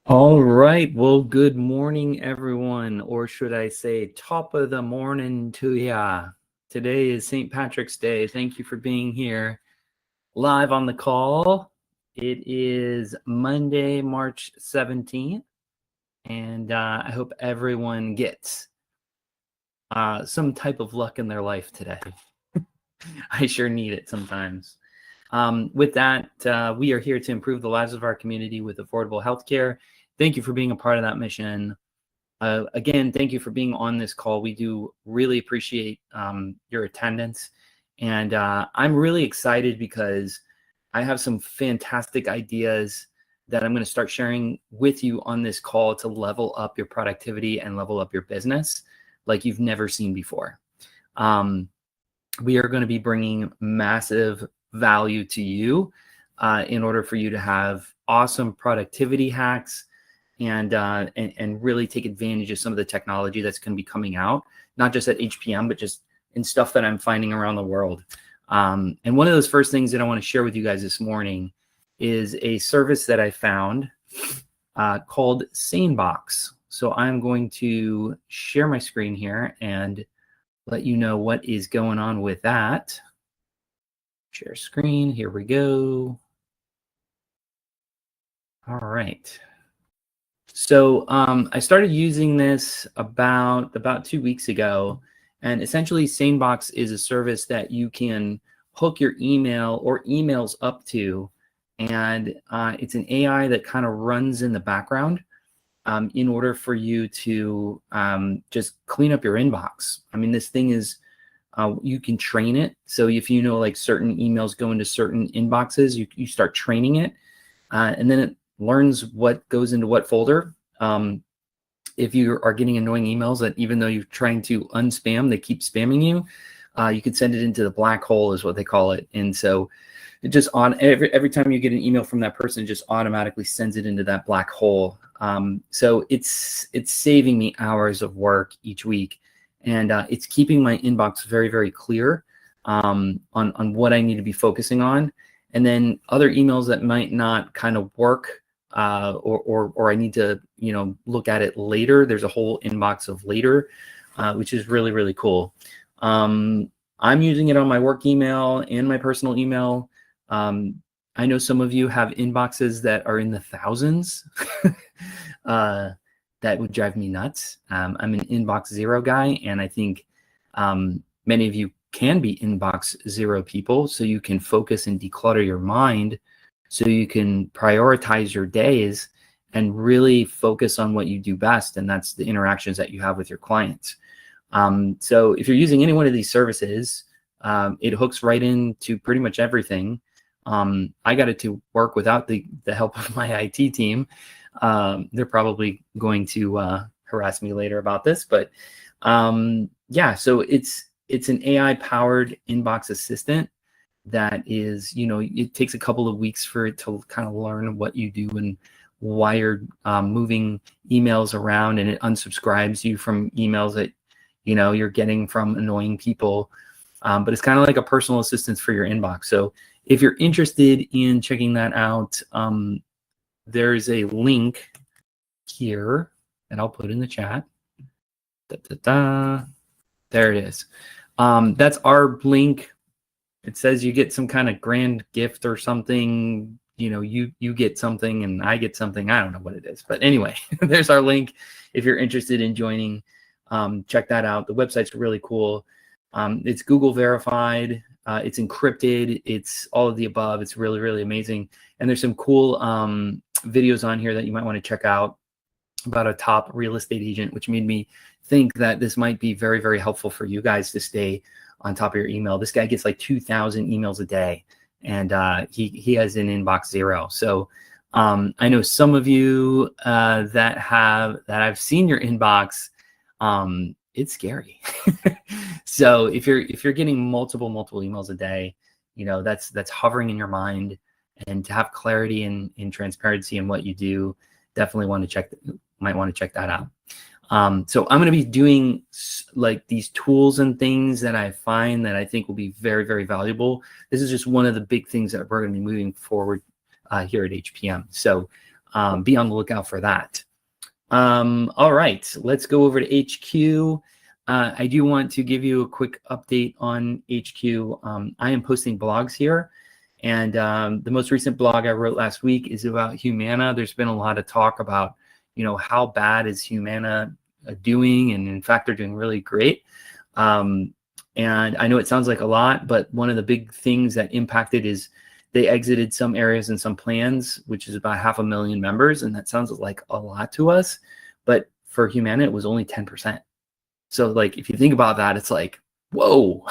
All right. Well, good morning, everyone, or should I say, top of the morning to ya. Today is St. Patrick's Day. Thank you for being here live on the call. It is Monday, March 17th, and I hope everyone gets some type of luck in their life today. I sure need it sometimes. With that, we are here to improve the lives of our community with affordable healthcare. Thank you for being a part of that mission. Again, thank you for being on this call. We do really appreciate your attendance. And I'm really excited because I have some fantastic ideas that I'm going to start sharing with you on this call to level up your productivity and level up your business like you've never seen before. We are going to be bringing massive value to you in order for you to have awesome productivity hacks and really take advantage of some of the technology that's going to be coming out, not just at HPM, but just in stuff that I'm finding around the world. And one of those first things that I want to share with you guys this morning is a service that I found called SaneBox. So I'm going to share my screen here and let you know what is going on with that. Share screen. Here we go. All right. So I started using this about 2 weeks ago, and essentially SaneBox is a service that you can hook your email or emails up to, and it's an AI that kind of runs in the background in order for you to just clean up your inbox. I mean, this thing is, you can train it. So if you know like certain emails go into certain inboxes, you start training it, and then it learns what goes into what folder. If you are getting annoying emails that even though you're trying to unspam, they keep spamming you, you can send it into the black hole is what they call it. And so it just every time you get an email from that person, it just automatically sends it into that black hole. So it's saving me hours of work each week, and it's keeping my inbox very, very clear on what I need to be focusing on. And then other emails that might not kind of work, or I need to, look at it later. There's a whole inbox of later, which is really, really cool. I'm using it on my work email and my personal email. I know some of you have inboxes that are in the thousands. That would drive me nuts. I'm an inbox zero guy, and I think many of you can be inbox zero people, so you can focus and declutter your mind, so you can prioritize your days and really focus on what you do best, and that's the interactions that you have with your clients. So if you're using any one of these services, it hooks right into pretty much everything. I got it to work without the help of my IT team. They're probably going to harass me later about this, but yeah, so it's an AI-powered inbox assistant that is, it takes a couple of weeks for it to kind of learn what you do and why you're moving emails around, and it unsubscribes you from emails that, you're getting from annoying people. But it's kind of like a personal assistant for your inbox. So if you're interested in checking that out, there's a link here that I'll put in the chat. There it is. That's our link. It says you get some kind of grand gift or something. You get something and I get something. I don't know what it is. But anyway, there's our link. If you're interested in joining, check that out. The website's really cool. It's Google verified. It's encrypted. It's all of the above. It's really, really amazing. And there's some cool videos on here that you might want to check out about a top real estate agent, which made me think that this might be very, very helpful for you guys to stay on top of your email. This guy gets like 2,000 emails a day, and he has an inbox zero. So I know some of you that I've seen your inbox. It's scary. So if you're getting multiple emails a day, that's hovering in your mind, and to have clarity and transparency in what you do, definitely might want to check that out. So I'm going to be doing like these tools and things that I find that I think will be very, very valuable. This is just one of the big things that we're going to be moving forward here at HPM. So be on the lookout for that. All right, let's go over to HQ. I do want to give you a quick update on HQ. I am posting blogs here, and the most recent blog I wrote last week is about Humana. There's been a lot of talk about, how bad is Humana doing, and in fact, they're doing really great. And I know it sounds like a lot, but one of the big things that impacted is they exited some areas and some plans, which is about 500,000 members. And that sounds like a lot to us, but for Humana, it was only 10%. So like, if you think about that, it's like, whoa.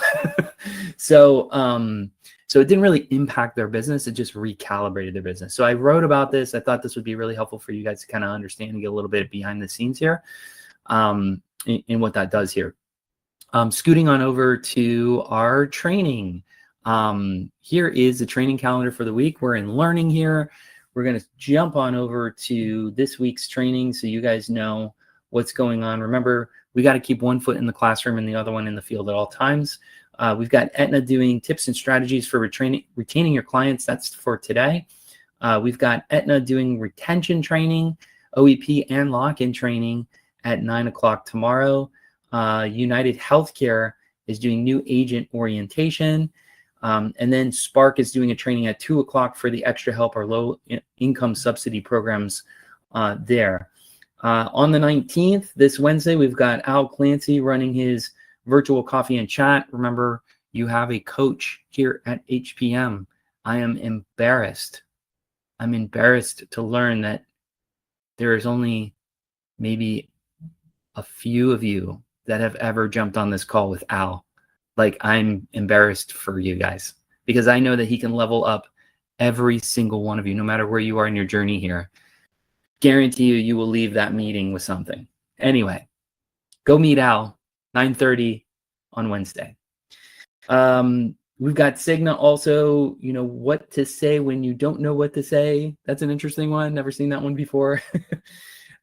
So it didn't really impact their business. It just recalibrated their business. So I wrote about this. I thought this would be really helpful for you guys to kind of understand and get a little bit behind the scenes here, in what that does here. Scooting on over to our training. Here is the training calendar for the week. We're in learning here. We're going to jump on over to this week's training so you guys know what's going on. Remember, we got to keep one foot in the classroom and the other one in the field at all times. We've got Aetna doing tips and strategies for retaining your clients. That's for today. We've got Aetna doing retention training, OEP and lock-in training at 9 o'clock tomorrow. United Healthcare is doing new agent orientation. And then Spark is doing a training at 2 o'clock for the extra help or low income subsidy programs there. On the 19th, this Wednesday, we've got Al Clancy running his virtual coffee and chat. Remember, you have a coach here at HPM. I am embarrassed. I'm embarrassed to learn that there is only maybe a few of you that have ever jumped on this call with Al. Like, I'm embarrassed for you guys because I know that he can level up every single one of you, no matter where you are in your journey here. Guarantee you will leave that meeting with something. Anyway, go meet Al, 9:30 on Wednesday. We've got Cigna also, what to say when you don't know what to say. That's an interesting one. Never seen that one before.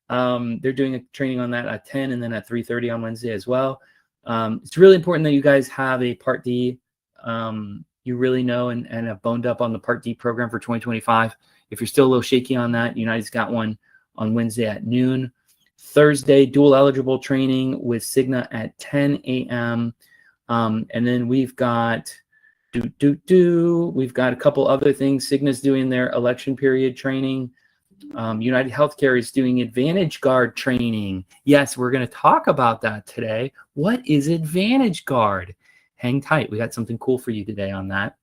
They're doing a training on that at 10 and then at 3:30 on Wednesday as well. It's really important that you guys have a Part D. You really know and have boned up on the Part D program for 2025. If you're still a little shaky on that, United's got one on Wednesday at noon. Thursday, dual eligible training with Cigna at 10 a.m. And then we've got we've got a couple other things. Cigna's doing their election period training. United Healthcare is doing Advantage Guard training. Yes, we're going to talk about that today. What is Advantage Guard? Hang tight. We got something cool for you today on that.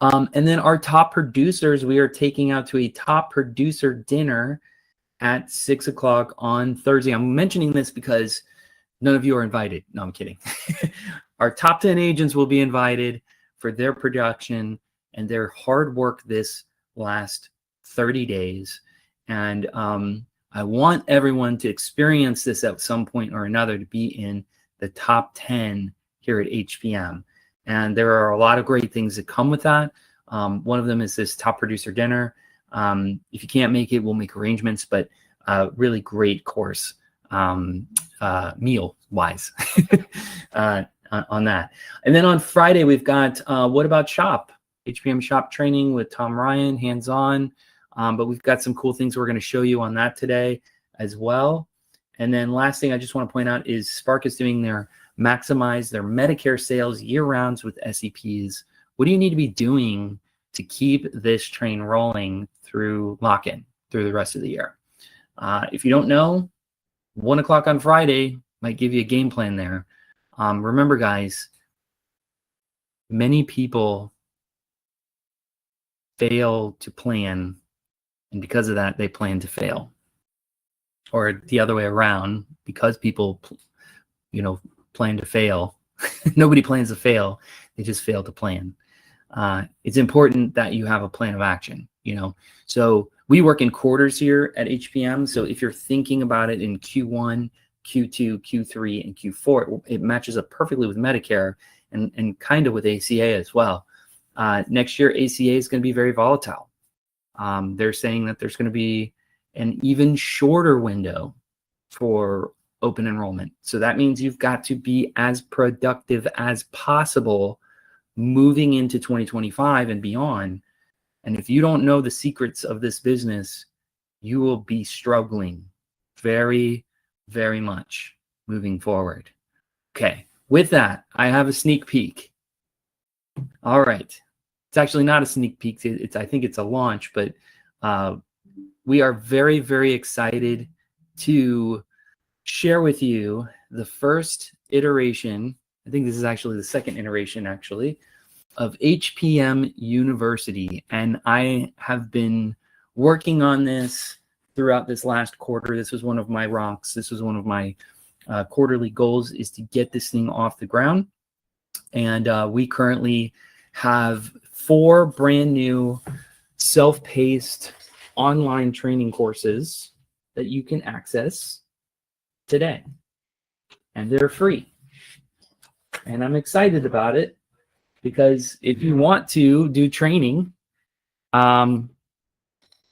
And then our top producers, we are taking out to a top producer dinner at 6 o'clock on Thursday. I'm mentioning this because none of you are invited. No, I'm kidding. Our top 10 agents will be invited for their production and their hard work this last 30 days. And I want everyone to experience this at some point or another, to be in the top 10 here at HPM. And there are a lot of great things that come with that. One of them is this top producer dinner. If you can't make it, we'll make arrangements, but really great course, meal wise on that. And then on Friday, we've got What About Shop? HPM Shop training with Tom Ryan, hands-on. But we've got some cool things we're going to show you on that today as well. And then last thing I just want to point out is Spark is doing their maximize their Medicare sales year-rounds with SEPs. What do you need to be doing to keep this train rolling through lock-in through the rest of the year? If you don't know, 1 o'clock on Friday might give you a game plan there. Remember, guys, many people fail to plan, and because of that, they plan to fail. Or the other way around, because people, plan to fail. Nobody plans to fail. They just fail to plan. It's important that you have a plan of action, So we work in quarters here at HPM. So if you're thinking about it in Q1, Q2, Q3, and Q4, it matches up perfectly with Medicare and kind of with ACA as well. Next year, ACA is going to be very volatile. They're saying that there's going to be an even shorter window for open enrollment. So that means you've got to be as productive as possible moving into 2025 and beyond. And if you don't know the secrets of this business, you will be struggling very, very much moving forward. Okay, with that, I have a sneak peek. All right. It's actually not a sneak peek. I think it's a launch, but we are very, very excited to share with you the first iteration. I think this is actually the second iteration, actually, of HPM University. And I have been working on this throughout this last quarter. This was one of my rocks. This was one of my quarterly goals, is to get this thing off the ground. And we currently have 4 brand new self-paced online training courses that you can access today. And they're free. And I'm excited about it because if you want to do training at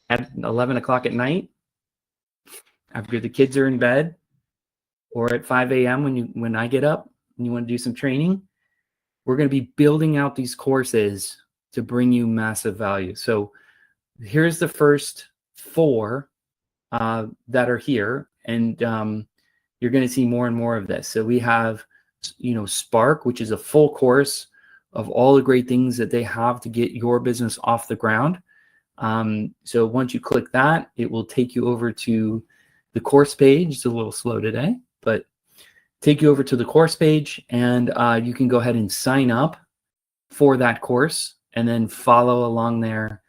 11 o'clock at night, after the kids are in bed, or at 5 a.m. when I get up and you want to do some training, we're going to be building out these courses to bring you massive value. So here's the first 4 that are here, and you're going to see more and more of this. So we have, Spark, which is a full course of all the great things that they have to get your business off the ground. So once you click that, it will take you over to the course page. It's a little slow today, but take you over to the course page, and you can go ahead and sign up for that course and then follow along there.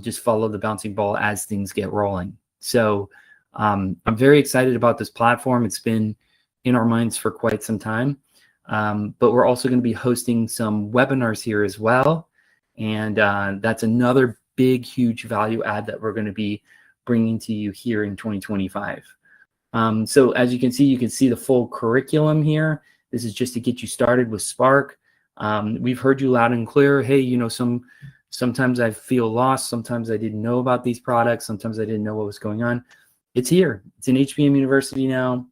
Just follow the bouncing ball as things get rolling. So I'm very excited about this platform. It's been in our minds for quite some time, but we're also going to be hosting some webinars here as well. And that's another big, huge value add that we're going to be bringing to you here in 2025. So as you can see the full curriculum here. This is just to get you started with Spark. We've heard you loud and clear. Hey, sometimes I feel lost. Sometimes I didn't know about these products. Sometimes I didn't know what was going on. It's here. It's in HPM University now.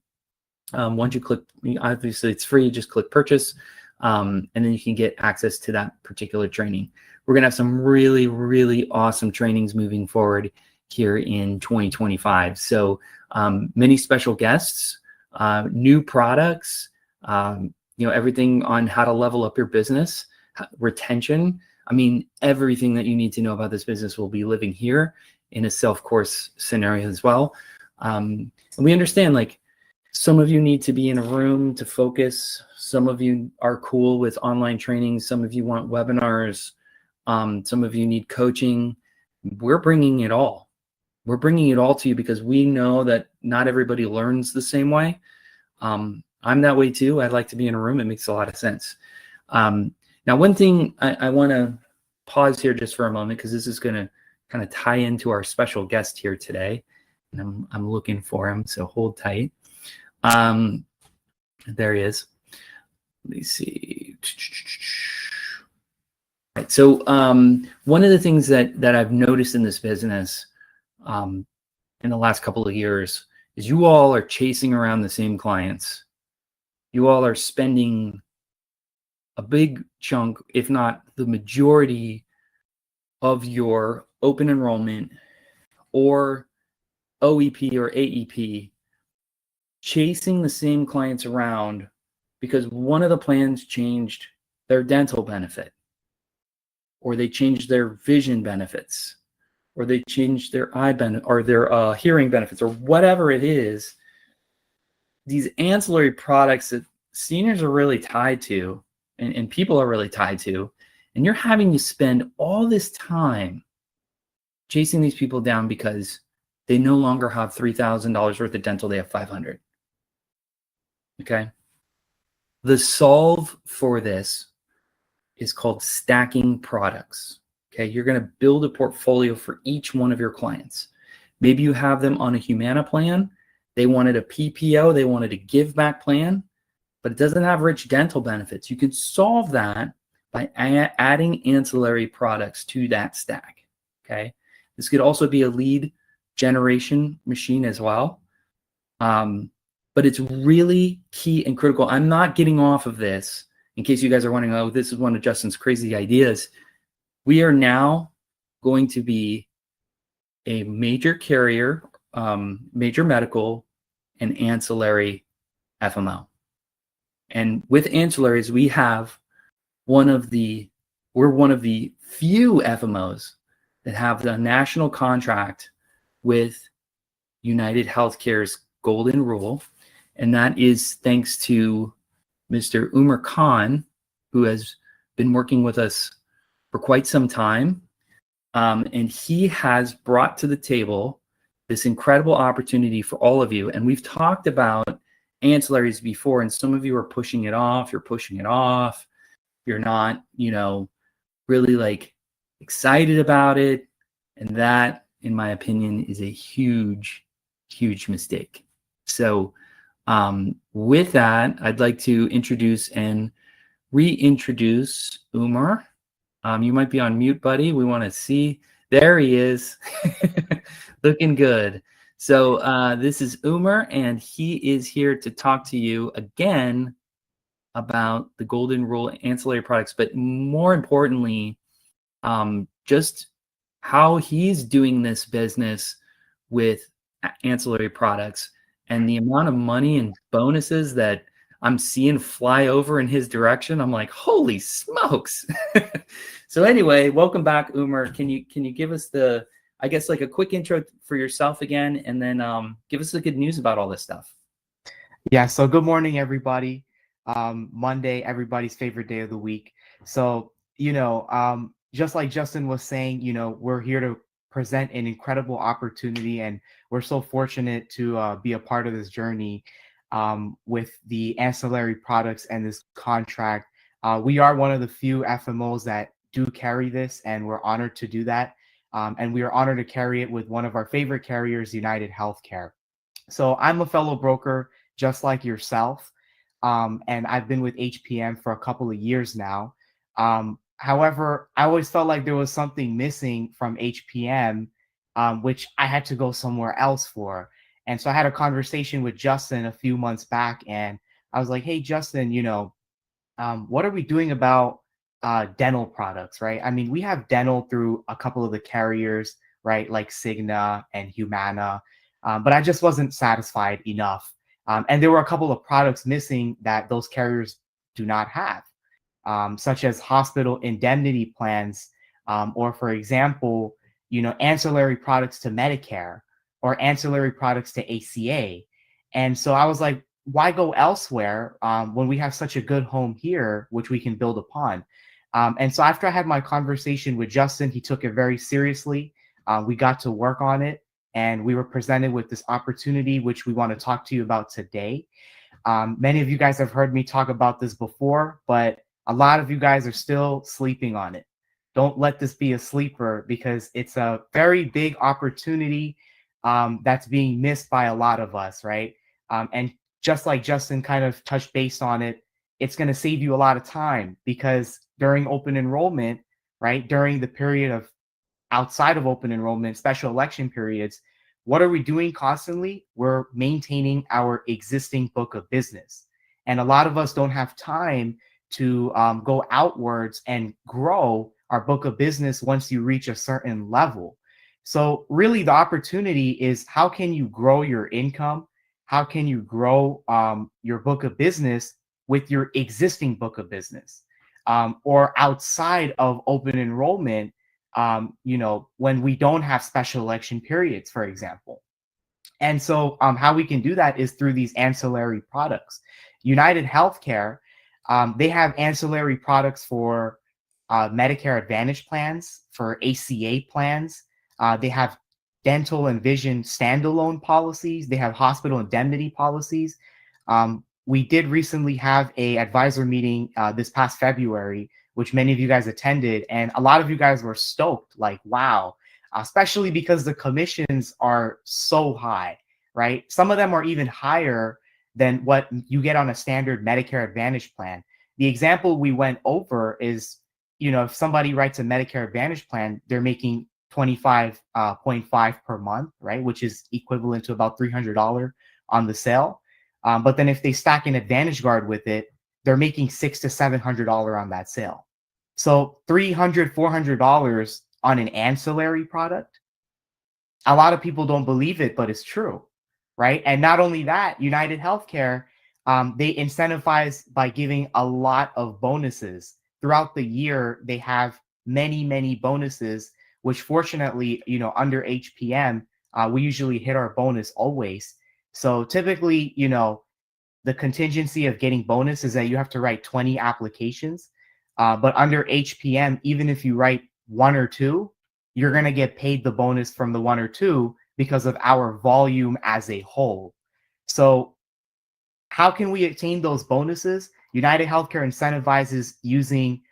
Once you click, obviously it's free, just click purchase, and then you can get access to that particular training. We're gonna have some really, really awesome trainings moving forward here in 2025. So many special guests, new products, everything on how to level up your business, retention. I mean, everything that you need to know about this business will be living here in a self-course scenario as well. And we understand, like, some of you need to be in a room to focus. Some of you are cool with online training. Some of you want webinars. Some of you need coaching. We're bringing it all. We're bringing it all to you because we know that not everybody learns the same way. I'm that way too. I'd like to be in a room. It makes a lot of sense. Now, one thing I want to pause here just for a moment, because this is going to kind of tie into our special guest here today. And I'm looking for him, so hold tight. There he is. Let me see. Right, so one of the things that I've noticed in this business in the last couple of years is you all are chasing around the same clients. You all are spending a big chunk, if not the majority, of your open enrollment or OEP or AEP chasing the same clients around because one of the plans changed their dental benefit, or they changed their vision benefits, or they changed their eye benefit or their hearing benefits, or whatever it is. These ancillary products that seniors are really tied to, and people are really tied to, and you're having to spend all this time chasing these people down because they no longer have $3,000 worth of dental, they have $500. Okay. The solve for this is called stacking products. Okay. You're going to build a portfolio for each one of your clients. Maybe you have them on a Humana plan. They wanted a PPO. They wanted a give back plan, but it doesn't have rich dental benefits. You can solve that by adding ancillary products to that stack. Okay. This could also be a lead generation machine as well. But it's really key and critical. I'm not getting off of this in case you guys are wondering, oh, this is one of Justin's crazy ideas. We are now going to be a major carrier, major medical, and ancillary FMO. And with ancillaries, we're one of the few FMOs that have the national contract with United Healthcare's Golden Rule. And that is thanks to Mr. Umar Khan, who has been working with us for quite some time. And he has brought to the table this incredible opportunity for all of you. And we've talked about ancillaries before, and some of you are pushing it off. You're pushing it off. You're not, really like excited about it. And that, in my opinion, is a huge, huge mistake. So with that, I'd like to introduce and reintroduce Umar. You might be on mute, buddy. We want to see. There he is. Looking good. So this is Umar, and he is here to talk to you again about the Golden Rule ancillary products, but more importantly, just how he's doing this business with ancillary products and the amount of money and bonuses that I'm seeing fly over in his direction. I'm like, holy smokes. So anyway, welcome back, Umar. Can you give us like a quick intro for yourself again, and then give us the good news about all this stuff. Yeah, so good morning, everybody. Monday, everybody's favorite day of the week. So, just like Justin was saying, we're here to present an incredible opportunity, and we're so fortunate to be a part of this journey with the ancillary products and this contract. We are one of the few FMOs that do carry this, and we're honored to do that. And we are honored to carry it with one of our favorite carriers, United Healthcare. So I'm a fellow broker just like yourself. And I've been with HPM for a couple of years now. However, I always felt like there was something missing from HPM, which I had to go somewhere else for. And so I had a conversation with Justin a few months back, and I was like, hey, Justin, what are we doing about dental products, right? I mean, we have dental through a couple of the carriers, right, like Cigna and Humana, but I just wasn't satisfied enough. And there were a couple of products missing that those carriers do not have, such as hospital indemnity plans, or for example, ancillary products to Medicare or ancillary products to ACA. And so I was like, why go elsewhere when we have such a good home here, which we can build upon? And so after I had my conversation with Justin, he took it very seriously. We got to work on it, and we were presented with this opportunity, which we want to talk to you about today. Many of you guys have heard me talk about this before, but a lot of you guys are still sleeping on it. Don't let this be a sleeper, because it's a very big opportunity that's being missed by a lot of us, right? And just like Justin kind of touched base on it, it's going to save you a lot of time, because during open enrollment, right, during the period of outside of open enrollment, special election periods, what are we doing constantly? We're maintaining our existing book of business. And a lot of us don't have time to go outwards and grow our book of business once you reach a certain level. So really the opportunity is, how can you grow your income? How can you grow your book of business with your existing book of business, or outside of open enrollment, when we don't have special election periods, for example. And so how we can do that is through these ancillary products. United Healthcare, they have ancillary products for Medicare Advantage plans, for ACA plans. They have dental and vision standalone policies. They have hospital indemnity policies. We did recently have a advisor meeting this past February, which many of you guys attended, and a lot of you guys were stoked, like, wow, especially because the commissions are so high, right? Some of them are even higher than what you get on a standard Medicare Advantage plan. The example we went over is, if somebody writes a Medicare Advantage plan, they're making 25.5 per month, right? Which is equivalent to about $300 on the sale. But then if they stack an Advantage Guard with it, they're making $600 to $700 on that sale. So $300, $400 on an ancillary product, a lot of people don't believe it, but it's true, right? And not only that, United Healthcare, they incentivize by giving a lot of bonuses throughout the year. They have many bonuses, which fortunately, under HPM, we usually hit our bonus always. So typically, the contingency of getting bonus is that you have to write 20 applications. But under HPM, even if you write one or two, you're going to get paid the bonus from the one or two because of our volume as a whole. So, how can we attain those bonuses? United Healthcare incentivizes using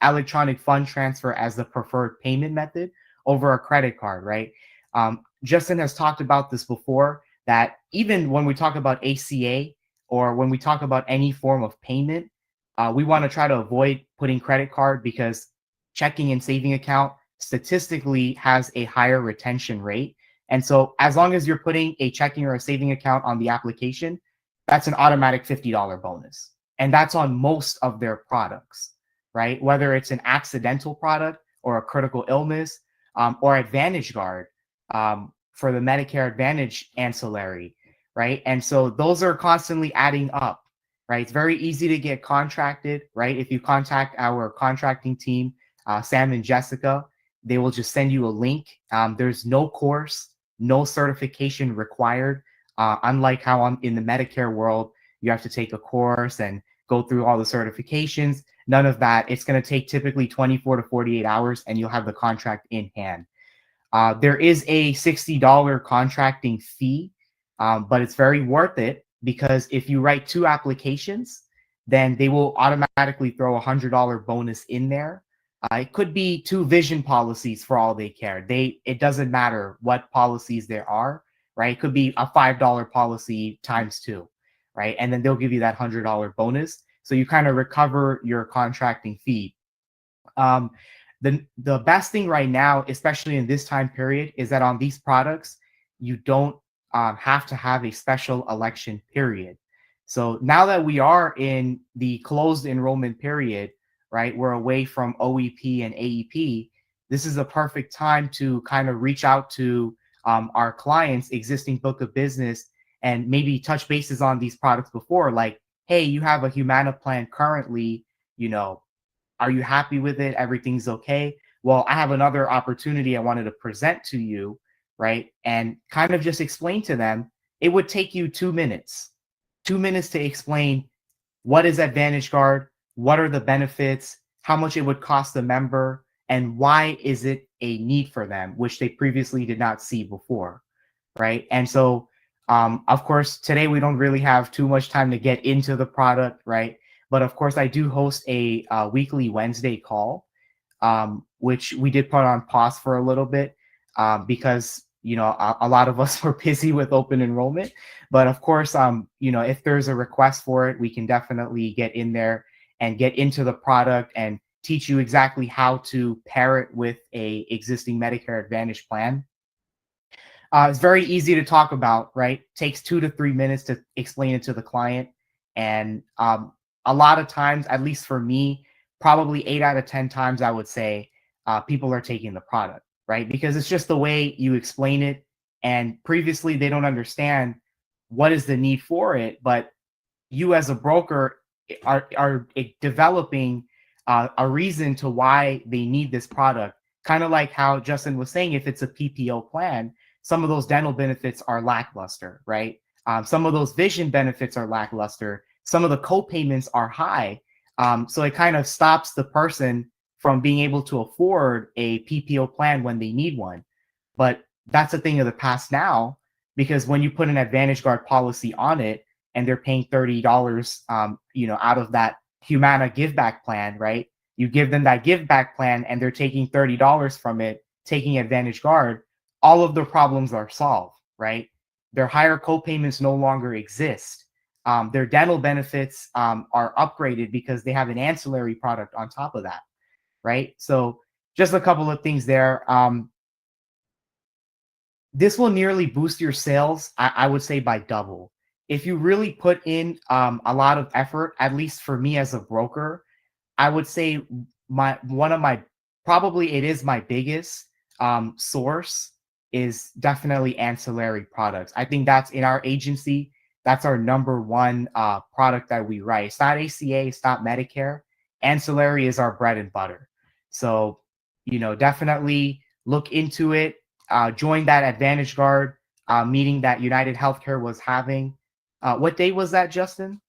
electronic fund transfer as the preferred payment method over a credit card, right? Justin has talked about this before, that even when we talk about ACA or when we talk about any form of payment, we want to try to avoid putting credit card because checking and saving account statistically has a higher retention rate. And so as long as you're putting a checking or a saving account on the application, that's an automatic $50 bonus. And that's on most of their products, right? Whether it's an accidental product or a critical illness, or Advantage Guard, for the Medicare Advantage ancillary, right? And so those are constantly adding up, right? It's very easy to get contracted, right? If you contact our contracting team, Sam and Jessica, they will just send you a link. There's no course, no certification required. Unlike how in the Medicare world, you have to take a course and go through all the certifications. None of that. It's going to take typically 24 to 48 hours, and you'll have the contract in hand. There is a $60 contracting fee, but it's very worth it because if you write two applications, then they will automatically throw a $100 bonus in there. It could be two vision policies for all they care. It doesn't matter what policies there are, right? It could be a $5 policy times two, right? And then they'll give you that $100 bonus. So you kind of recover your contracting fee. The best thing right now, especially in this time period, is that on these products, you don't have to have a special election period. So now that we are in the closed enrollment period, right, we're away from OEP and AEP, this is a perfect time to kind of reach out to our clients' existing book of business and maybe touch bases on these products before, like, hey, you have a Humana plan currently, are you happy with it? Everything's okay. Well, I have another opportunity I wanted to present to you, right? And kind of just explain to them. It would take you 2 minutes, 2 minutes to explain what is Advantage Guard, what are the benefits, how much it would cost the member, and why is it a need for them, which they previously did not see before, right? And so, of course, today we don't really have too much time to get into the product, right? But of course, I do host a weekly Wednesday call, which we did put on pause for a little bit because a lot of us were busy with open enrollment. But of course, if there's a request for it, we can definitely get in there and get into the product and teach you exactly how to pair it with a existing Medicare Advantage plan. It's very easy to talk about, right? Takes 2 to 3 minutes to explain it to the client. And a lot of times, at least for me, probably 8 out of 10 times, I would say people are taking the product, right? Because it's just the way you explain it. And previously, they don't understand what is the need for it. But you as a broker are developing a reason to why they need this product. Kind of like how Justin was saying, if it's a PPO plan, some of those dental benefits are lackluster, right? Some of those vision benefits are lackluster. Some of the co-payments are high. So it kind of stops the person from being able to afford a PPO plan when they need one. But that's a thing of the past now, because when you put an Advantage Guard policy on it and they're paying $30, out of that Humana give back plan, right? You give them that give back plan and they're taking $30 from it, taking Advantage Guard, all of the problems are solved, right? Their higher co-payments no longer exist. Their dental benefits are upgraded because they have an ancillary product on top of that, right? So just a couple of things there. This will nearly boost your sales, I would say, by double. If you really put in a lot of effort, at least for me as a broker, I would say probably it is my biggest source is definitely ancillary products. I think that's in our agency. That's our number one product that we write. It's not ACA, it's not Medicare. Ancillary is our bread and butter. So, definitely look into it. Join that Advantage Guard meeting that United Healthcare was having. What day was that, Justin?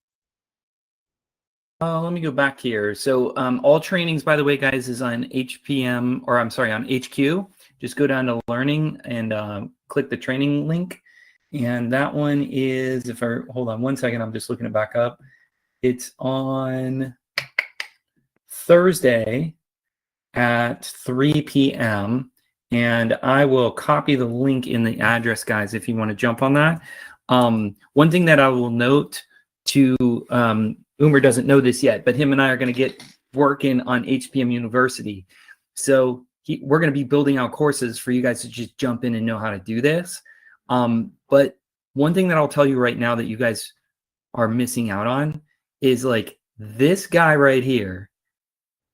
Let me go back here. So all trainings, by the way, guys, is on HPM, or I'm sorry, on HQ. Just go down to learning and click the training link. And that one is, hold on one second, I'm just looking it back up. It's on Thursday at 3 p.m. And I will copy the link in the address, guys, if you want to jump on that. One thing that I will note to Umer doesn't know this yet, but him and I are going to get working on HPM University. So we're going to be building out courses for you guys to just jump in and know how to do this. But one thing that I'll tell you right now that you guys are missing out on is like this guy right here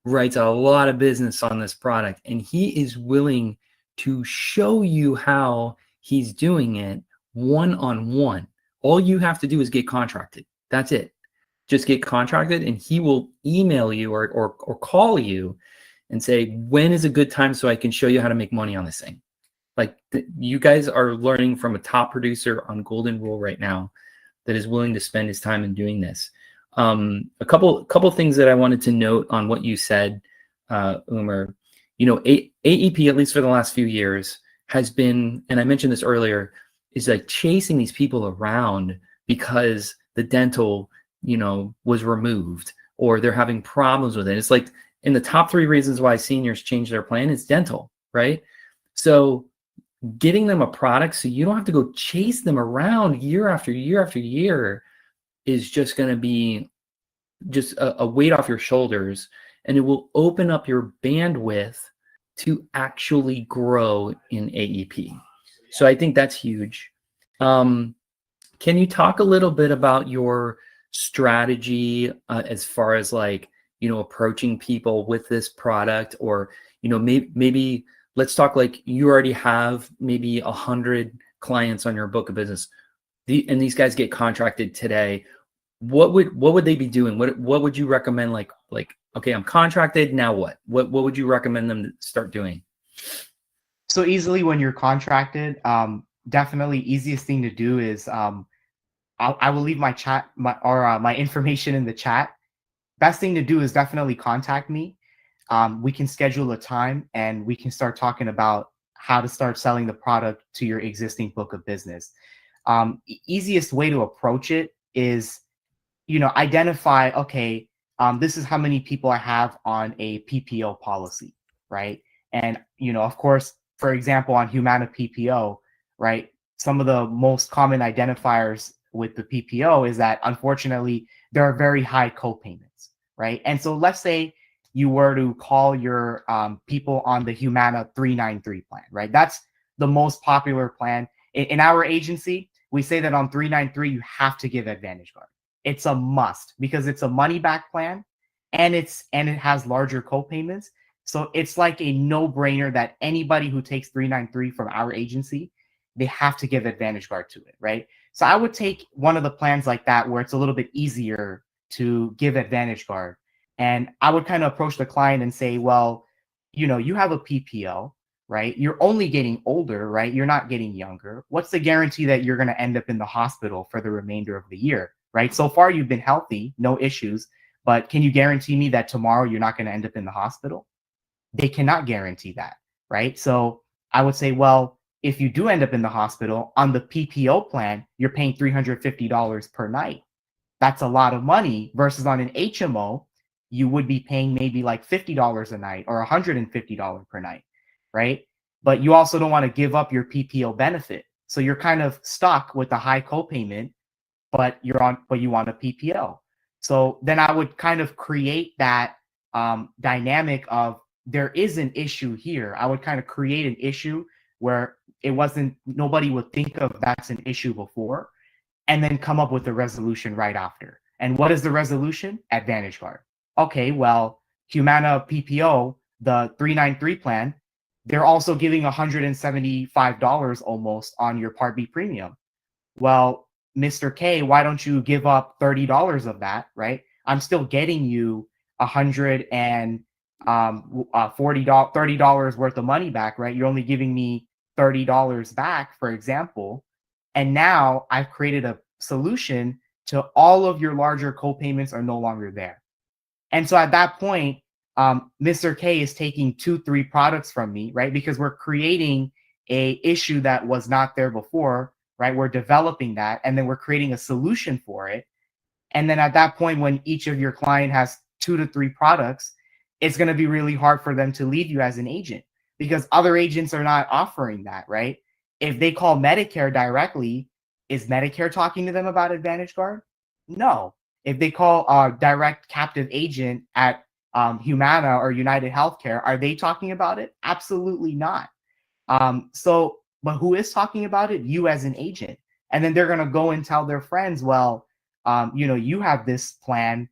writes a lot of business on this product, and he is willing to show you how he's doing it one-on-one. All you have to do is get contracted. That's it. Just get contracted, and he will email you or call you and say, when is a good time so I can show you how to make money on this thing? Like you guys are learning from a top producer on Golden Rule right now that is willing to spend his time in doing this. A couple things that I wanted to note on what you said, Umer. AEP, at least for the last few years, has been, and I mentioned this earlier, is like chasing these people around because the dental, was removed or they're having problems with it. It's like in the top 3 reasons why seniors change their plan is dental, right? So getting them a product so you don't have to go chase them around year after year after year is just going to be just a weight off your shoulders, and it will open up your bandwidth to actually grow in AEP. So I think that's huge. Can you talk a little bit about your strategy as far as approaching people with this product, or maybe let's talk like you already have maybe 100 clients on your book of business, and these guys get contracted today. What would they be doing? What would you recommend? Like okay, I'm contracted, now what would you recommend them to start doing? So easily when you're contracted, definitely easiest thing to do is I will leave my my information in the chat. Best thing to do is definitely contact me. We can schedule a time and we can start talking about how to start selling the product to your existing book of business. Easiest way to approach it is, identify, okay, this is how many people I have on a PPO policy, right? And, of course, for example, on Humana PPO, right? Some of the most common identifiers with the PPO is that unfortunately there are very high co-payments, right? And so let's say you were to call your people on the Humana 393 plan, right? That's the most popular plan. In our agency, we say that on 393, you have to give Advantage Guard. It's a must because it's a money back plan and it has larger co-payments. So it's like a no-brainer that anybody who takes 393 from our agency, they have to give Advantage Guard to it, right? So I would take one of the plans like that where it's a little bit easier to give Advantage Guard. And I would kind of approach the client and say, well, you have a PPO, right? You're only getting older, right? You're not getting younger. What's the guarantee that you're going to end up in the hospital for the remainder of the year, right? So far, you've been healthy, no issues, but can you guarantee me that tomorrow you're not going to end up in the hospital? They cannot guarantee that, right? So I would say, well, if you do end up in the hospital on the PPO plan, you're paying $350 per night. That's a lot of money versus on an HMO, you would be paying maybe like $50 a night or $150 per night, right? But you also don't want to give up your PPO benefit. So you're kind of stuck with the high copayment, but you want a PPO. So then I would kind of create that dynamic of there is an issue here. I would kind of create an issue where nobody would think of that's an issue before, and then come up with a resolution right after. And what is the resolution? Advantage Guard. Okay, well, Humana PPO, the 393 plan, they're also giving $175 almost on your Part B premium. Well, Mr. K, why don't you give up $30 of that, right? I'm still getting you $30 worth of money back, right? You're only giving me $30 back, for example. And now I've created a solution to all of your larger co-payments are no longer there. And so at that point, Mr. K is taking 2-3 products from me, right? Because we're creating a issue that was not there before, right? We're developing that, and then we're creating a solution for it. And then at that point, when each of your client has 2 to 3 products, it's going to be really hard for them to leave you as an agent because other agents are not offering that, right? If they call Medicare directly, is Medicare talking to them about Advantage Guard? No. If they call a direct captive agent at Humana or United Healthcare, are they talking about it? Absolutely not. But who is talking about it? You as an agent. And then they're going to go and tell their friends, well, you have this plan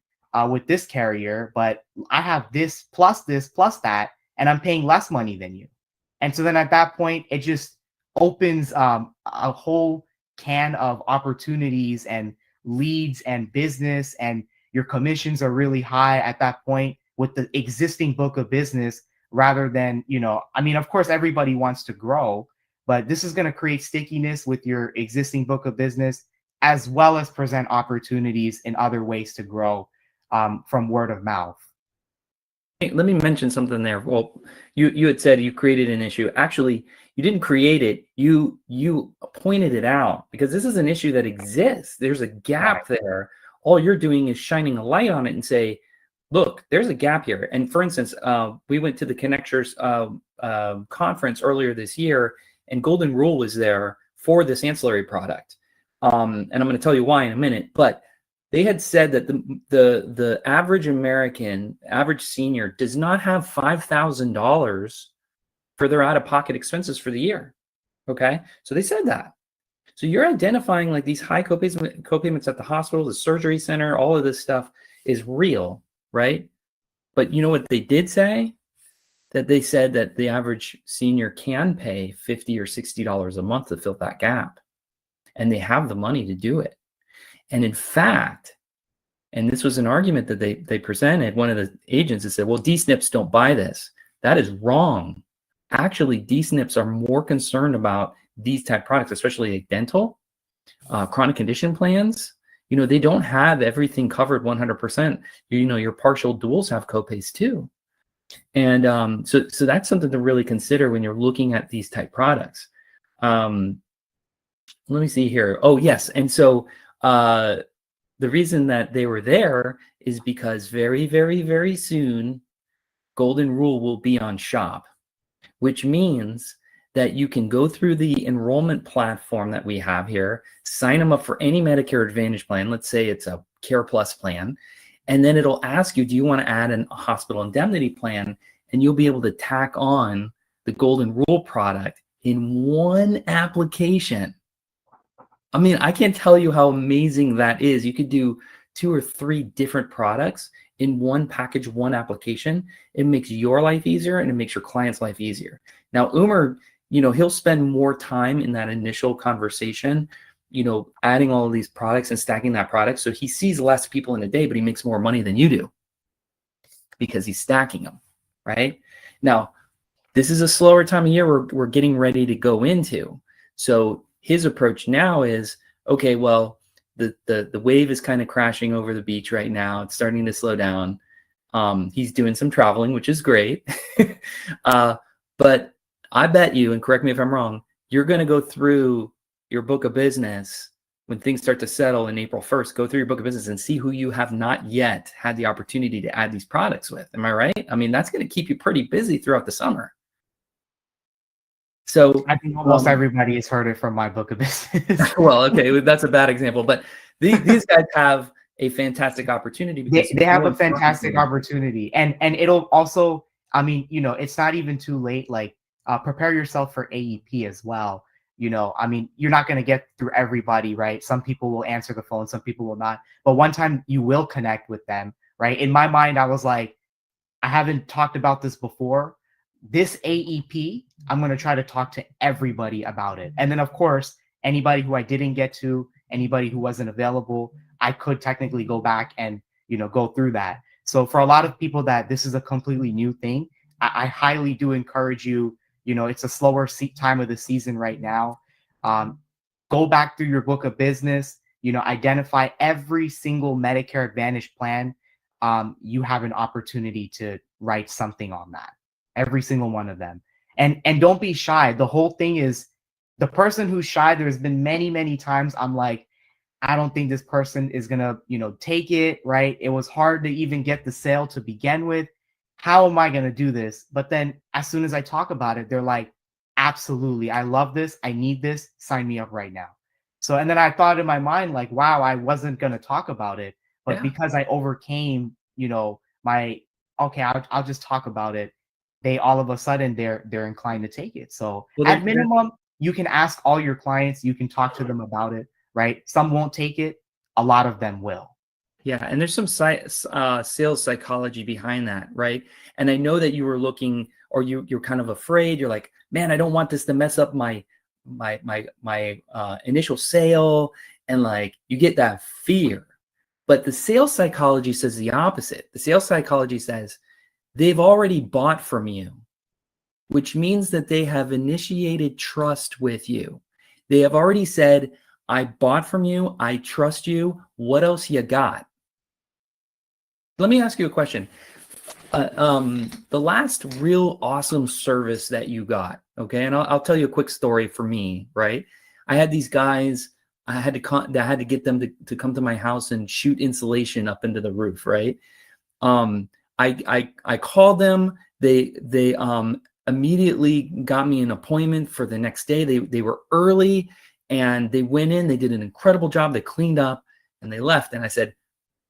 with this carrier, but I have this plus that, and I'm paying less money than you. And so then at that point, it just opens a whole can of opportunities and leads and business, and your commissions are really high at that point with the existing book of business rather than, of course, everybody wants to grow, but this is going to create stickiness with your existing book of business as well as present opportunities in other ways to grow from word of mouth. Hey, let me mention something there. Well, you had said you created an issue. Actually, you didn't create it. You pointed it out because this is an issue that exists. There's a gap there. All you're doing is shining a light on it and say, look, there's a gap here. And for instance, we went to the Connectors conference earlier this year, and Golden Rule was there for this ancillary product. And I'm going to tell you why in a minute, but they had said that the average American, average senior does not have $5,000 for their out-of-pocket expenses for the year. Okay, so they said that. So you're identifying like these high copayments at the hospital, the surgery center, all of this stuff is real, right? But you know what they did say? That they said that the average senior can pay $50 or $60 a month to fill that gap. And they have the money to do it. And in fact, and this was an argument that they presented, one of the agents that said, well, D-SNPs don't buy this. That is wrong. Actually, D-SNPs are more concerned about these type products, especially like dental, chronic condition plans. They don't have everything covered 100%. Your partial duals have copays too. And so that's something to really consider when you're looking at these type products. Let me see here. Oh, yes. And so the reason that they were there is because very, very, very soon, Golden Rule will be on Shop, which means that you can go through the enrollment platform that we have here, sign them up for any Medicare Advantage plan. Let's say it's a Care Plus plan. And then it'll ask you, do you want to add a hospital indemnity plan? And you'll be able to tack on the Golden Rule product in one application. I mean, I can't tell you how amazing that is. You could do 2 or 3 different products in one package, one application. It makes your life easier and it makes your client's life easier. Now, Umer, he'll spend more time in that initial conversation, adding all of these products and stacking that product. So he sees less people in a day, but he makes more money than you do because he's stacking them, right? Now, this is a slower time of year we're getting ready to go into. So his approach now is, okay, well, the wave is kind of crashing over the beach right now. It's starting to slow down. He's doing some traveling, which is great. But I bet you, and correct me if I'm wrong, you're going to go through your book of business when things start to settle in April 1st. Go through your book of business and see who you have not yet had the opportunity to add these products with. Am I right? I mean, that's going to keep you pretty busy throughout the summer. So I think almost everybody has heard it from my book of business. Well, okay, that's a bad example, but these guys have a fantastic opportunity because they have a fantastic opportunity, and it'll also, it's not even too late. Like, prepare yourself for AEP as well. You're not going to get through everybody, right? Some people will answer the phone, some people will not. But one time you will connect with them, right? In my mind, I was like, I haven't talked about this before, this AEP, I'm going to try to talk to everybody about it. And then, of course, anybody who I didn't get to, anybody who wasn't available, I could technically go back and, go through that. So for a lot of people that this is a completely new thing, I highly do encourage you. It's a slower time of the season right now. Go back through your book of business, identify every single Medicare Advantage plan. You have an opportunity to write something on that, every single one of them. And don't be shy. The whole thing is, the person who's shy, there's been many, many times I'm like, I don't think this person is gonna, take it, right? It was hard to even get the sale to begin with. How am I gonna do this? But then as soon as I talk about it, they're like, absolutely, I love this, I need this, sign me up right now. So, and then I thought in my mind, like, wow, I wasn't gonna talk about it, but because I overcame, my, okay, I'll just talk about it. They all of a sudden they're inclined to take it. So at minimum, you can ask all your clients, you can talk to them about it, right? Some won't take it, a lot of them will. Yeah, and there's some sales psychology behind that, right? And I know that you were looking, or you're kind of afraid. You're like, man, I don't want this to mess up my initial sale, and like you get that fear. But the sales psychology says the opposite. The sales psychology says they've already bought from you, which means that they have initiated trust with you. They have already said, I bought from you, I trust you, what else you got? Let me ask you a question. The last real awesome service that you got, okay, and I'll tell you a quick story for me, right? I had these guys, I had to get them to come to my house and shoot insulation up into the roof, right? I called them. They immediately got me an appointment for the next day. They were early and they went in. They did an incredible job. They cleaned up and they left. And I said,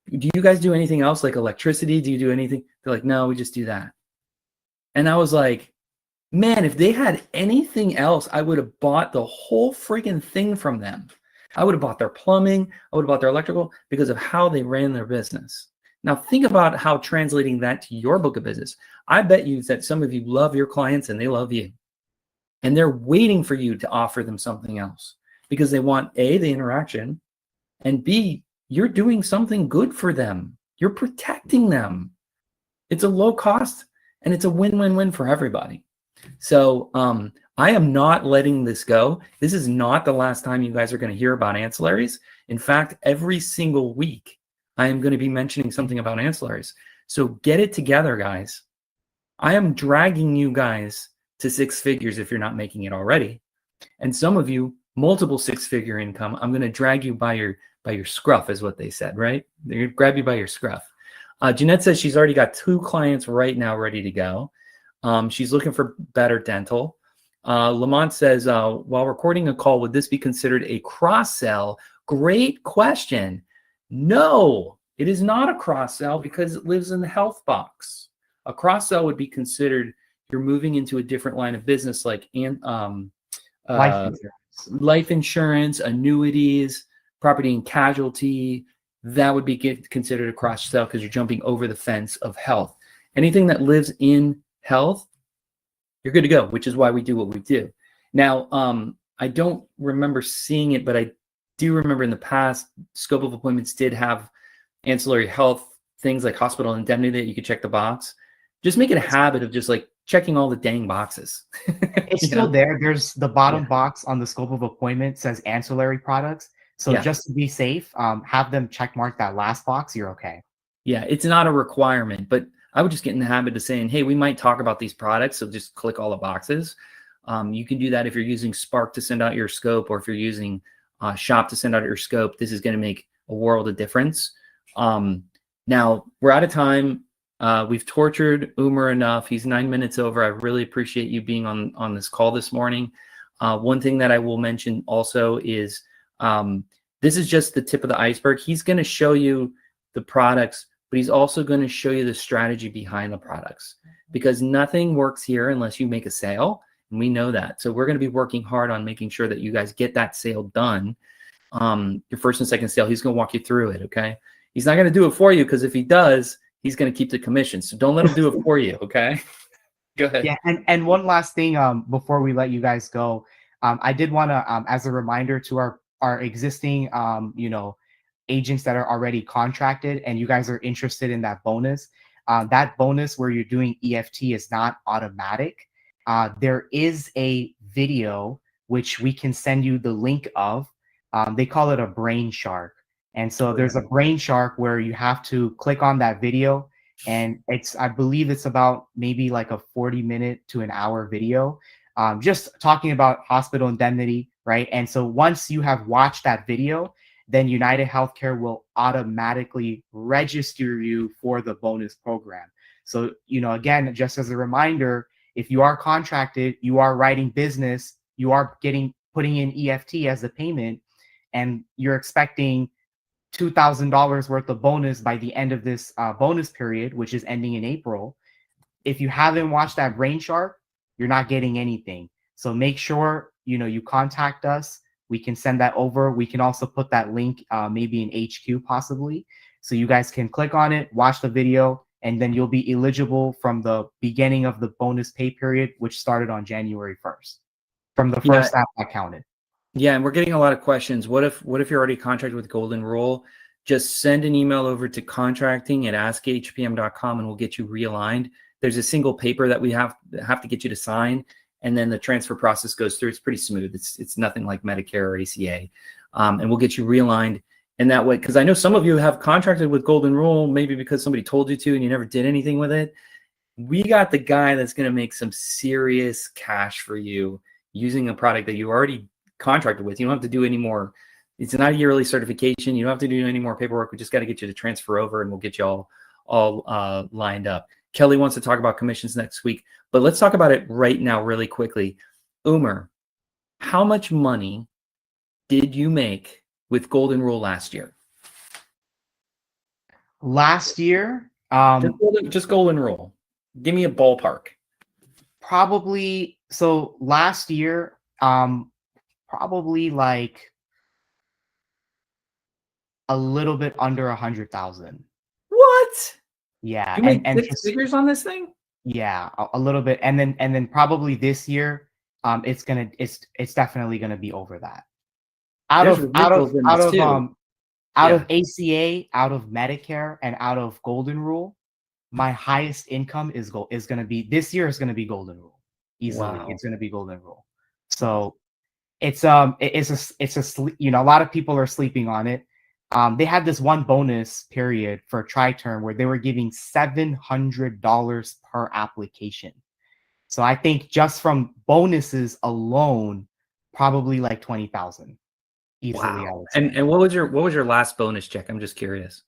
do you guys do anything else like electricity? Do you do anything? They're like, no, we just do that. And I was like, man, if they had anything else, I would have bought the whole freaking thing from them. I would have bought their plumbing. I would have bought their electrical because of how they ran their business. Now think about how translating that to your book of business. I bet you that some of you love your clients and they love you. And they're waiting for you to offer them something else because they want A, the interaction, and B, you're doing something good for them. You're protecting them. It's a low cost and it's a win-win-win for everybody. So I am not letting this go. This is not the last time you guys are going to hear about ancillaries. In fact, every single week, I am going to be mentioning something about ancillaries. So get it together, guys. I am dragging you guys to six figures if you're not making it already. And some of you, multiple six-figure income, I'm going to drag you by your scruff, is what they said, right? They're going to grab you by your scruff. Jeanette says she's already got 2 clients right now ready to go. She's looking for better dental. Lamont says, while recording a call, would this be considered a cross-sell? Great question. No, it is not a cross-sell because it lives in the health box. A cross-sell would be considered you're moving into a different line of business like life insurance, annuities, property and casualty. That would be considered a cross-sell because you're jumping over the fence of health. Anything that lives in health, you're good to go, which is why we do what we do. Now, I don't remember seeing it, but I do remember in the past, scope of appointments did have ancillary health things like hospital indemnity that you could check the box. Just make it a habit of just like checking all the dang boxes. It's still there. There's the bottom box on the scope of appointment says ancillary products. So just to be safe, have them check mark that last box. You're okay. Yeah, it's not a requirement, but I would just get in the habit of saying, hey, we might talk about these products. So just click all the boxes. You can do that if you're using Spark to send out your scope, or if you're using Shop to send out your scope. This is going to make a world of difference. Now we're out of time. We've tortured Umar enough. He's 9 minutes over. I really appreciate you being on this call this morning. One thing that I will mention also is this is just the tip of the iceberg. He's going to show you the products, but he's also going to show you the strategy behind the products, because nothing works here unless you make a sale. And we know that. So we're going to be working hard on making sure that you guys get that sale done. Your first and second sale, he's going to walk you through it. Okay. He's not going to do it for you, because if he does, he's going to keep the commission. So don't let him do it for you. Okay. Go ahead. Yeah, and one last thing before we let you guys go, I did want to as a reminder to our existing agents that are already contracted and you guys are interested in that bonus where you're doing EFT is not automatic. There is a video which we can send you the link of. They call it a brain shark. And so Oh, there's yeah. a brain shark where you have to click on that video, and I believe it's about maybe like a 40-minute to an hour video, just talking about hospital indemnity, right? And so once you have watched that video, then United Healthcare will automatically register you for the bonus program. So, again, just as a reminder, if you are contracted, you are writing business, you are putting in EFT as a payment, and you're expecting $2,000 worth of bonus by the end of this bonus period, which is ending in April. If you haven't watched that Brain Shark, you're not getting anything. So make sure you contact us. We can send that over. We can also put that link maybe in HQ possibly, so you guys can click on it, watch the video, and then you'll be eligible from the beginning of the bonus pay period, which started on January 1st, from the Yeah. first app that counted. Yeah, and we're getting a lot of questions. What if you're already contracted with Golden Rule? Just send an email over to contracting@askhpm.com and we'll get you realigned. There's a single paper that we have to get you to sign, and then the transfer process goes through. It's pretty smooth. It's nothing like Medicare or ACA, and we'll get you realigned. And that way, because I know some of you have contracted with Golden Rule, maybe because somebody told you to and you never did anything with it. We got the guy that's going to make some serious cash for you using a product that you already contracted with. You don't have to do any more. It's not a yearly certification. You don't have to do any more paperwork. We just got to get you to transfer over, and we'll get you all lined up. Kelly wants to talk about commissions next week, but let's talk about it right now really quickly. Umer, how much money did you make with Golden Rule last year? Last year, Just Golden Rule. Give me a ballpark. probably, so last year, probably like a little bit under 100,000. What? Yeah, You made and six just figures on this thing? yeah, a little bit, and then probably this year, it's definitely gonna be over that. Out There's of out of residuals in out this of too. out Yeah. of ACA, out of Medicare, and out of Golden Rule, my highest income is gonna be this year is gonna be Golden Rule easily. Wow. It's gonna be Golden Rule. So a lot of people are sleeping on it. They had this one bonus period for tri-term where they were giving $700 per application. So I think just from bonuses alone, probably like 20,000 easily, I Wow. would say. And what was your last bonus check? I'm just curious.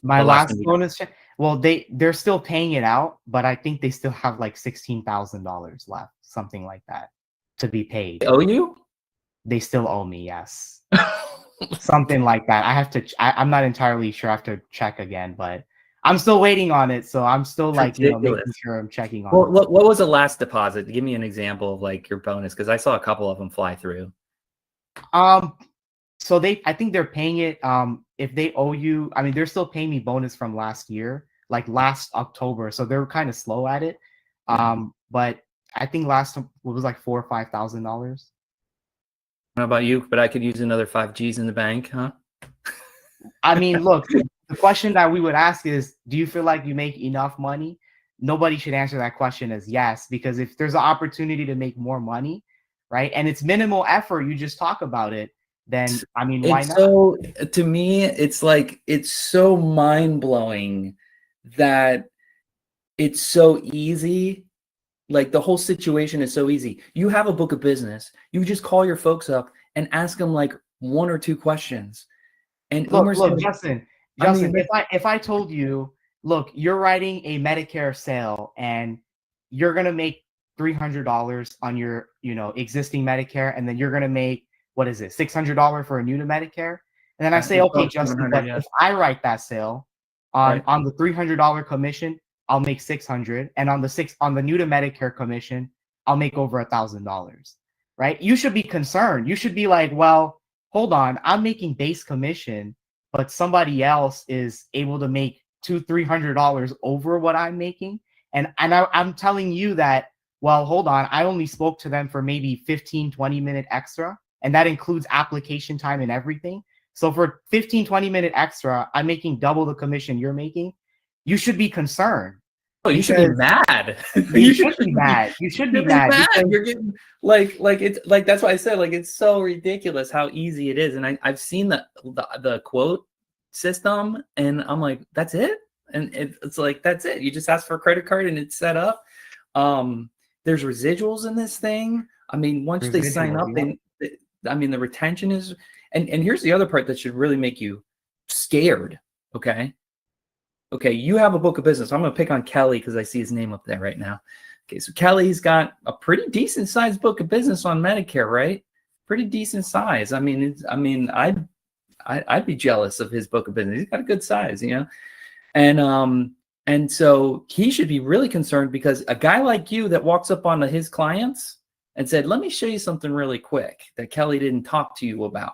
My The last last one you got. bonus check, well, they're still paying it out, but I think they still have like $16,000 left, something like that, to be paid. They owe you? They still owe me, yes. Something like that. I'm not entirely sure. I have to check again, but I'm still waiting on it. So I'm still It's like, making ridiculous. sure I'm checking on Well, it. what was the last deposit? Give me an example of like your bonus, because I saw a couple of them fly through. Um, so I think they're paying it. If they owe you, I mean, they're still paying me bonus from last year, like last October. So they're kind of slow at it. Yeah. But I think last time it was like $4,000 or $5,000. How about you? But I could use another 5 Gs in the bank, huh? I mean, look, the question that we would ask is, do you feel like you make enough money? Nobody should answer that question as yes, because if there's an opportunity to make more money, right, and it's minimal effort, you just talk about it, then I mean, why It's not? so, to me, it's like, it's so mind blowing that it's so easy. Like the whole situation is so easy. You have a book of business. You just call your folks up and ask them like one or two questions. And Umer's Look, gonna, Justin, I mean, if I told you, look, you're writing a Medicare sale and you're gonna make $300 on your, existing Medicare, and then you're gonna make, what is it, $600 for a new to Medicare, and then I say, it's okay, about Justin, 700, but yeah. if I write that sale Right. on the $300 commission, I'll make 600, and on the new to Medicare commission, I'll make over $1,000, right? You should be concerned. You should be like, well, hold on, I'm making base commission, but somebody else is able to make $200-300 over what I'm making, I'm telling you that, well, hold on, I only spoke to them for maybe 15, 20-minute extra, and that includes application time and everything. So for 15, 20-minute extra, I'm making double the commission you're making. You should be concerned. Oh, you should be Because mad. you should be mad. You should be mad because You're getting like it's like that's why I said like it's so ridiculous how easy it is. And I've seen the quote system, and I'm like, that's it. And it's like that's it. You just ask for a credit card and it's set up. There's residuals in this thing. I mean, once they sign up, I mean the retention is. And here's the other part that should really make you scared. Okay, you have a book of business. I'm going to pick on Kelly because I see his name up there right now. Okay, so Kelly's got a pretty decent sized book of business on Medicare, right? Pretty decent size. I mean, I'd be jealous of his book of business. He's got a good size, you know, and so he should be really concerned because a guy like you that walks up onto his clients and said, "Let me show you something really quick that Kelly didn't talk to you about."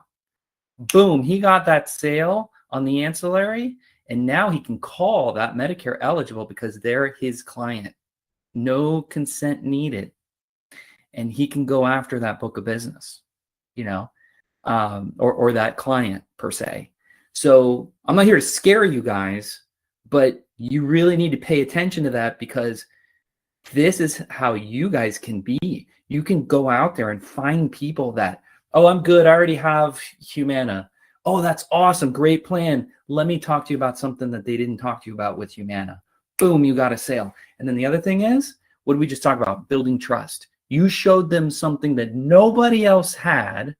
Boom, he got that sale on the ancillary. And now he can call that Medicare eligible because they're his client. No consent needed. And he can go after that book of business, you know, or that client per se. So I'm not here to scare you guys, but you really need to pay attention to that because this is how you guys can be. You can go out there and find people that, oh, I'm good. I already have Humana. Oh, that's awesome. Great plan. Let me talk to you about something that they didn't talk to you about with Humana. Boom, you got a sale. And then the other thing is, what did we just talk about? Building trust. You showed them something that nobody else had.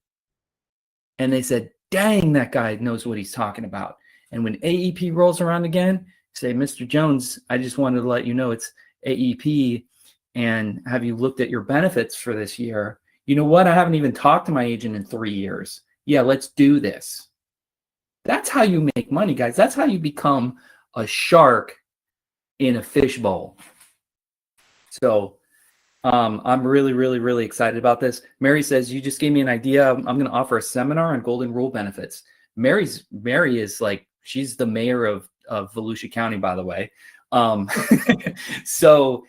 And they said, dang, that guy knows what he's talking about. And when AEP rolls around again, say, Mr. Jones, I just wanted to let you know it's AEP. And have you looked at your benefits for this year? You know what? I haven't even talked to my agent in 3 years. Yeah, let's do this. That's how you make money, guys. That's how you become a shark in a fishbowl. So I'm really, really, really excited about this. Mary says, you just gave me an idea. I'm going to offer a seminar on golden rule benefits. Mary is like, she's the mayor of Volusia County, by the way. So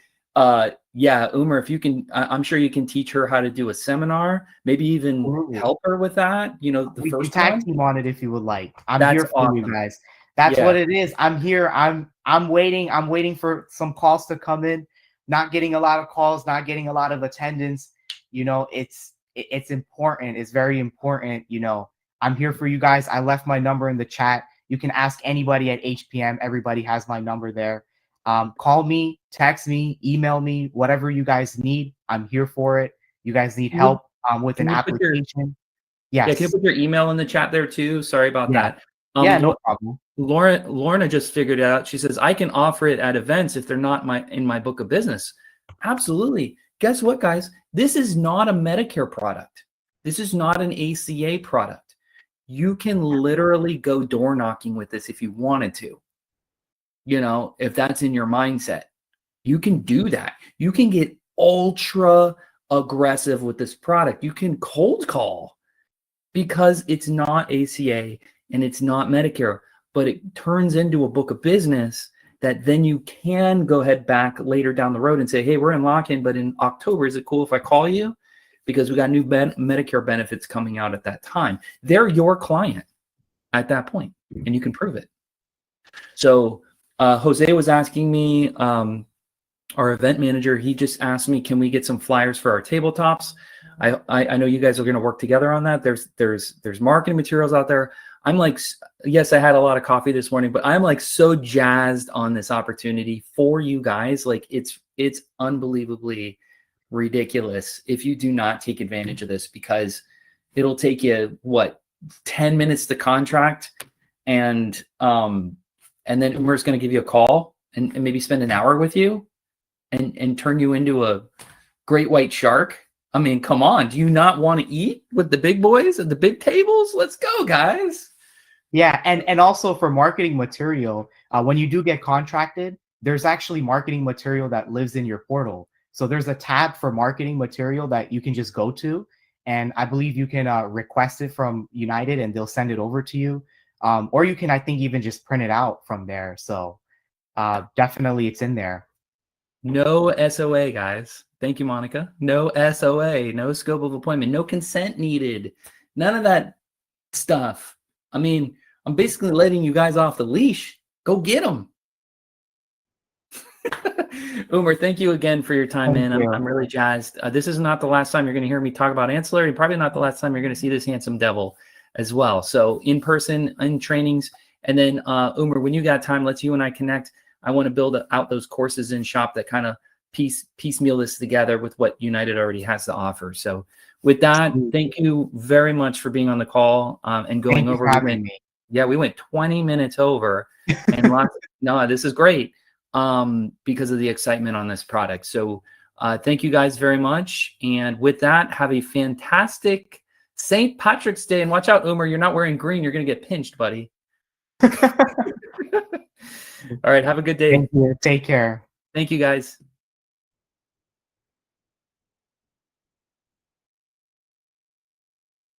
yeah, Umar, if you can, I'm sure you can teach her how to do a seminar, maybe even help her with that. You know, we can tag team on it if you would like. I'm That's here for awesome. you guys. That's what it is. I'm here. I'm waiting. I'm waiting for some calls to come in. Not getting a lot of calls, not getting a lot of attendance. You know, it's important. It's very important. You know, I'm here for you guys. I left my number in the chat. You can ask anybody at HPM. Everybody has my number there. Call me, text me, email me, whatever you guys need. I'm here for it. You guys need help with an application. Yes. Yeah, can you put your email in the chat there too? Sorry about that. Yeah, no problem. Lorna just figured it out. She says, I can offer it at events if they're not in my book of business. Absolutely. Guess what, guys? This is not a Medicare product. This is not an ACA product. You can literally go door knocking with this if you wanted to. You know, if that's in your mindset, you can do that. You can get ultra aggressive with this product. You can cold call because it's not ACA and it's not Medicare, but it turns into a book of business that then you can go ahead back later down the road and say, hey, we're in lock-in, but in October, is it cool if I call you? Because we got new Medicare benefits coming out at that time. They're your client at that point, and you can prove it. So Jose was asking me, our event manager, he just asked me, can we get some flyers for our tabletops? I know you guys are going to work together on that. There's marketing materials out there. I'm like, yes, I had a lot of coffee this morning, but I'm like so jazzed on this opportunity for you guys. Like it's unbelievably ridiculous if you do not take advantage of this, because it'll take you what, 10 minutes to contract, and then Umer's going to give you a call and maybe spend an hour with you and turn you into a great white shark. I mean, come on. Do you not want to eat with the big boys at the big tables? Let's go, guys. Yeah. And also for marketing material, when you do get contracted, there's actually marketing material that lives in your portal. So there's a tab for marketing material that you can just go to. And I believe you can request it from United and they'll send it over to you. Or you can, I think, even just print it out from there. So definitely it's in there. No SOA, guys. Thank you, Monica. No SOA, no scope of appointment, no consent needed. None of that stuff. I mean, I'm basically letting you guys off the leash. Go get them. Umar, thank you again for your time, Thank man. you. I'm really jazzed. This is not the last time you're going to hear me talk about ancillary, and probably not the last time you're going to see this handsome devil as well. So in person, in trainings, and then Umar, when you got time, let's you and I connect. I want to build out those courses in shop that kind of piecemeal this together with what United already has to offer. So with that, thank you very much for being on the call and going Thank you over. for having me. Yeah, we went 20 minutes over, and no, this is great because of the excitement on this product. So thank you guys very much. And with that, have a fantastic St. Patrick's Day. And watch out, Umar, you're not wearing green. You're going to get pinched, buddy. All right. Have a good day. Thank you. Take care. Thank you, guys.